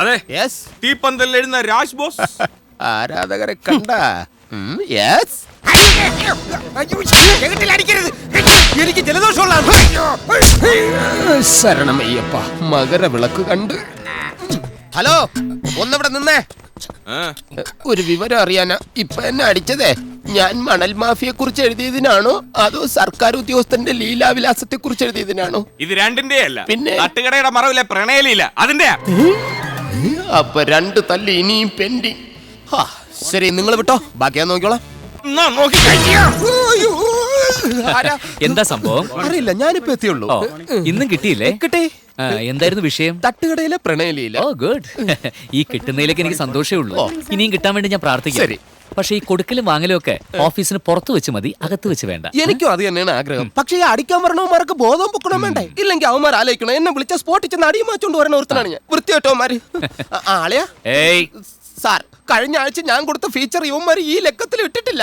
അതെ, yes. തീപ്പന്തലിൽ എഴുന്ന Raj boss. ആരാധകരെ കണ്ട. യെസ്. എനിക്ക് ജലദോഷമുള്ള ശരണമയ്യപ്പ. മകരവിളക്ക് കണ്ട്. ഹലോ, ഒന്നിവിടെ നിന്നേ. ആ, ഒരു വിവരം അറിയാനാ ഇപ്പൊ എന്നെ അടിച്ചതേ. ഞാൻ മണൽ മാഫിയെ കുറിച്ച് എഴുതിയതിനാണോ അതോ സർക്കാർ ഉദ്യോഗസ്ഥന്റെ ലീലാവിലാസത്തെ കുറിച്ച് എഴുതിയതിനാണോ? ഇത് രണ്ടിന്റെ അല്ല, പിന്നെ? തട്ടുകടയുടെ മറവിലെ പ്രണയലില്ല അതിന്റെ. അപ്പൊ രണ്ട് തല്ല് ഇനിയും പെൻഡിങ്. ശരി, നിങ്ങൾ വിട്ടോ, ബാക്കി ഞാൻ നോക്കിക്കോളാം. നോക്കി എന്താ സംഭവം? അറിയില്ല, ഞാനിപ്പോ എത്തിയുള്ളൂ. ഓ, ഇന്നും കിട്ടിയില്ലേ? കിട്ടേ. എന്തായിരുന്നു വിഷയം? തട്ടുകടയിലെ പ്രണയലീല. ഓ ഗുഡ്. ഈ കിട്ടുന്നതിലേക്ക് എനിക്ക് സന്തോഷമേ ഉള്ളൂ. ഇനിയും കിട്ടാൻ വേണ്ടി ഞാൻ പ്രാർത്ഥിക്കാം. ശരി. പക്ഷെ ഈ കൊടുക്കലും വാങ്ങലും ഒക്കെ ഓഫീസിന് പുറത്ത് വെച്ച് മതി, അകത്ത് വെച്ച് വേണ്ട. എനിക്കും അത് തന്നെയാണ് ആഗ്രഹം. പക്ഷേ ഈ അടിക്കാൻ വരണവന്മാർക്ക് ബോധം പൊക്കണം വേണ്ടേ? ഇല്ലെങ്കിൽ അവന്മാർ ആലോചിക്കണം, എന്നെ വിളിച്ച സ്പോട്ടിൽ ചെന്ന് അടിയും മാച്ചോണ്ട് വരണ ഒരുത്തനാണ് ഞാൻ. വൃത്തിയായിട്ടവന്മാര്. ആളെയാ ഏയ്, സാർ, കഴിഞ്ഞ ആഴ്ച ഞാൻ കൊടുത്ത ഫീച്ചർ ഇവന്മാര് ഈ ലക്കത്തിൽ ഇട്ടിട്ടില്ല.